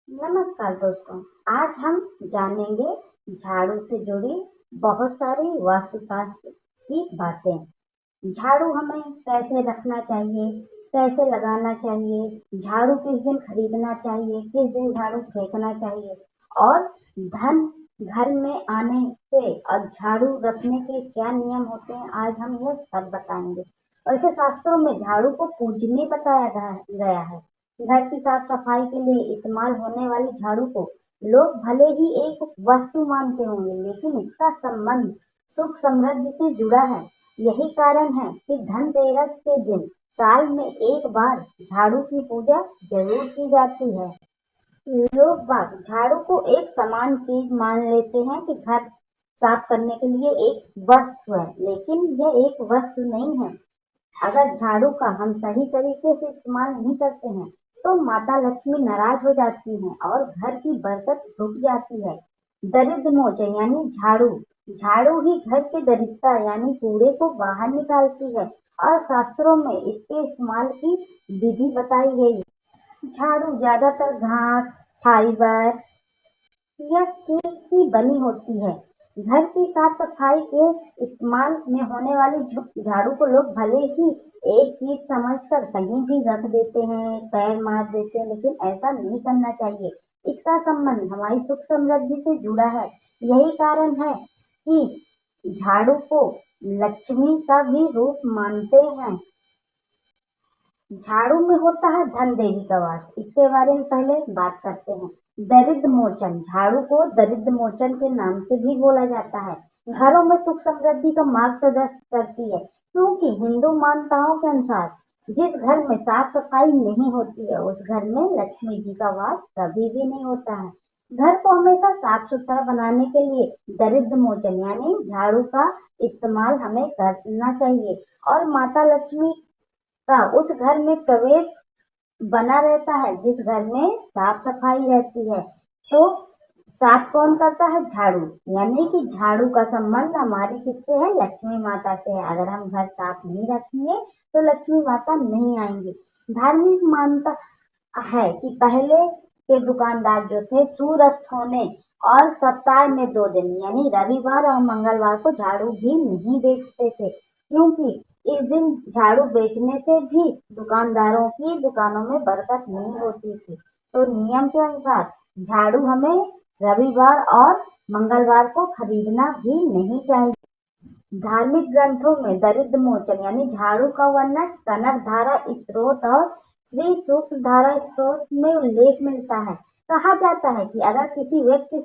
नमस्कार दोस्तों। आज हम जानेंगे झाड़ू से जुड़ी बहुत सारी वास्तुशास्त्र की बातें। झाड़ू हमें कैसे रखना चाहिए, कैसे लगाना चाहिए, झाड़ू किस दिन खरीदना चाहिए, किस दिन झाड़ू फेंकना चाहिए और धन घर में आने से और झाड़ू रखने के क्या नियम होते हैं, आज हम यह सब बताएंगे। वैसे शास्त्रों में झाड़ू को पूजनीय बताया गया है। घर की साफ सफाई के लिए इस्तेमाल होने वाली झाड़ू को लोग भले ही एक वस्तु मानते होंगे, लेकिन इसका संबंध सुख समृद्धि से जुड़ा है। यही कारण है कि धनतेरस के दिन साल में एक बार झाड़ू की पूजा जरूर की जाती है। लोग बाग झाड़ू को एक समान चीज मान लेते हैं कि घर साफ करने के लिए एक वस्तु है, लेकिन यह एक वस्तु नहीं है। अगर झाड़ू का हम सही तरीके से इस्तेमाल नहीं करते हैं तो माता लक्ष्मी नाराज हो जाती हैं और घर की बरकत रुक जाती है। दरिद्र मोचन यानी झाड़ू झाड़ू ही घर के दरिद्रता यानी कूड़े को बाहर निकालती है और शास्त्रों में इसके इस्तेमाल की विधि बताई गई है। झाड़ू ज्यादातर घास, फाइबर या सीक की बनी होती है। घर की साफ सफाई के इस्तेमाल में होने वाली झाड़ू को लोग भले ही एक चीज समझकर कहीं भी रख देते हैं, पैर मार देते हैं, लेकिन ऐसा नहीं करना चाहिए। इसका संबंध हमारी सुख समृद्धि से जुड़ा है। यही कारण है कि झाड़ू को लक्ष्मी का भी रूप मानते हैं। झाड़ू में होता है धन देवी का वास। इसके बारे में पहले बात करते हैं। दरिद्र मोचन झाड़ू को दरिद्र मोचन के नाम से भी बोला जाता है। घरों में सुख समृद्धि का मार्ग प्रदर्शित करती है, क्योंकि हिंदू मान्यताओं के अनुसार जिस घर में साफ सफाई नहीं होती है उस घर में लक्ष्मी जी का वास कभी भी नहीं होता है। घर को हमेशा साफ सुथरा बनाने के लिए दरिद्र मोचन यानी झाड़ू का इस्तेमाल हमें करना चाहिए और माता लक्ष्मी का उस घर में प्रवेश बना रहता है जिस घर में साफ सफाई रहती है। तो साफ कौन करता है? झाड़ू। यानी कि झाड़ू का संबंध हमारी किससे है? लक्ष्मी माता से है। अगर हम घर साफ नहीं रखेंगे तो लक्ष्मी माता नहीं आएंगी। धार्मिक मान्यता है कि पहले के दुकानदार जो थे सूर्यास्त होने और सप्ताह में 2 दिन यानी रविवार और मंगलवार को झाड़ू भी नहीं बेचते थे, क्योंकि इस दिन झाड़ू बेचने से भी दुकानदारों की दुकानों में बरकत नहीं होती थी। तो नियम के अनुसार झाड़ू हमें रविवार और मंगलवार को खरीदना भी नहीं चाहिए। धार्मिक ग्रंथों में दरिद्र मोचन यानी झाड़ू का वर्णन कनक धारा स्त्रोत और श्री सूक्त धारा स्त्रोत में उल्लेख मिलता है। कहा जाता है कि अगर किसी व्यक्ति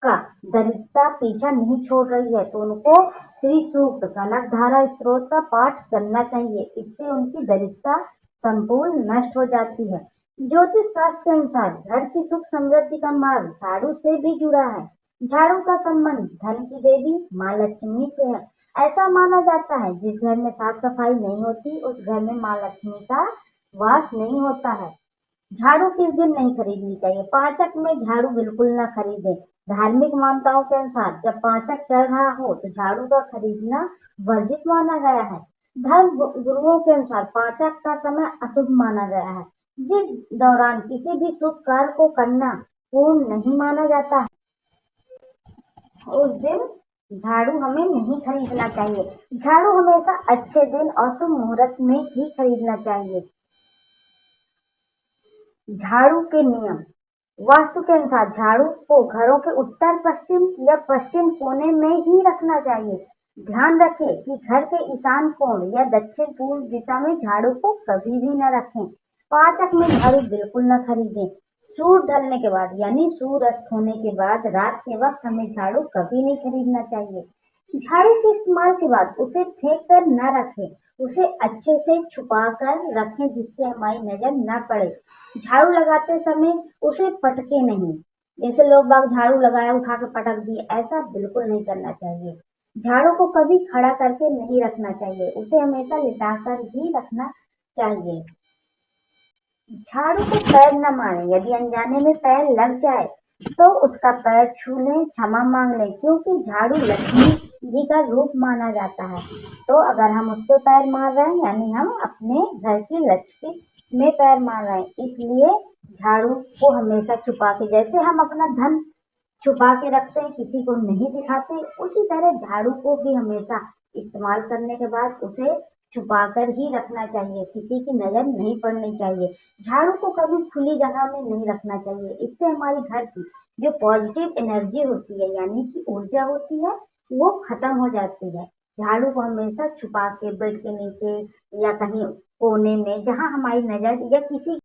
का दरिद्रता पीछा नहीं छोड़ रही है तो उनको श्री सूक्त कनक धारा स्त्रोत का पाठ करना चाहिए। इससे उनकी दरिद्रता संपूर्ण नष्ट हो जाती है। ज्योतिष शास्त्र के अनुसार घर की सुख समृद्धि का मार्ग झाड़ू से भी जुड़ा है। झाड़ू का संबंध धन की देवी माँ लक्ष्मी से है। ऐसा माना जाता है जिस घर में साफ सफाई नहीं होती उस घर में माँ लक्ष्मी का वास नहीं होता है। झाड़ू किस दिन नहीं खरीदनी चाहिए? पाचक में झाड़ू बिल्कुल न खरीदें। धार्मिक मान्यताओं के अनुसार जब पाचक चल रहा हो तो झाड़ू का खरीदना वर्जित माना गया है। धर्म गुरुओं के अनुसार पाचक का समय अशुभ माना गया है, जिस दौरान किसी भी शुभ कार्य को करना पूर्ण नहीं माना जाता है। उस दिन झाड़ू हमें नहीं खरीदना चाहिए। झाड़ू हमेशा अच्छे दिन और शुभ मुहूर्त में ही खरीदना चाहिए। झाड़ू के नियम। वास्तु के अनुसार झाड़ू को घरों के उत्तर पश्चिम या पश्चिम कोने में ही रखना चाहिए। ध्यान रखें कि घर के ईशान कोण या दक्षिण पूर्व दिशा में झाड़ू को कभी भी न रखें। पाचक में झाड़ू बिल्कुल न खरीदें। सूर्य ढलने के बाद यानी सूर्य अस्त होने के बाद रात के वक्त हमें झाड़ू कभी नहीं खरीदना चाहिए। झाड़ू के इस्तेमाल के बाद उसे फेंक कर न रखें, उसे अच्छे से छुपा कर रखें जिससे हमारी नजर न पड़े। झाड़ू लगाते समय उसे पटके नहीं। जैसे लोग बाग झाड़ू लगाया उठा के पटक दिए, ऐसा बिल्कुल नहीं करना चाहिए। झाड़ू को कभी खड़ा करके नहीं रखना चाहिए, उसे हमेशा लिटाकर ही रखना चाहिए। झाड़ू को पैर न मारें। यदि अनजाने में पैर लग जाए तो उसका पैर छू लें, क्षमा मांग लें, क्योंकि झाड़ू लक्ष्मी जी का रूप माना जाता है। तो अगर हम उस पे पैर मार रहे हैं यानी हम अपने घर की में पैर मार रहे हैं, इसलिए झाड़ू को हमेशा छुपा के, जैसे हम अपना धन छुपा के रखते हैं, किसी को नहीं दिखाते, उसी तरह झाड़ू को भी हमेशा इस्तेमाल करने के बाद उसे छुपा कर ही रखना चाहिए, किसी की नजर नहीं पड़नी चाहिए। झाड़ू को कभी खुली जगह में नहीं रखना चाहिए, इससे हमारे घर की जो पॉजिटिव एनर्जी होती है, यानी कि ऊर्जा होती है, वो खत्म हो जाती है। झाड़ू को हमेशा छुपा के बेड के नीचे या कहीं कोने में, जहां हमारी नजर या किसी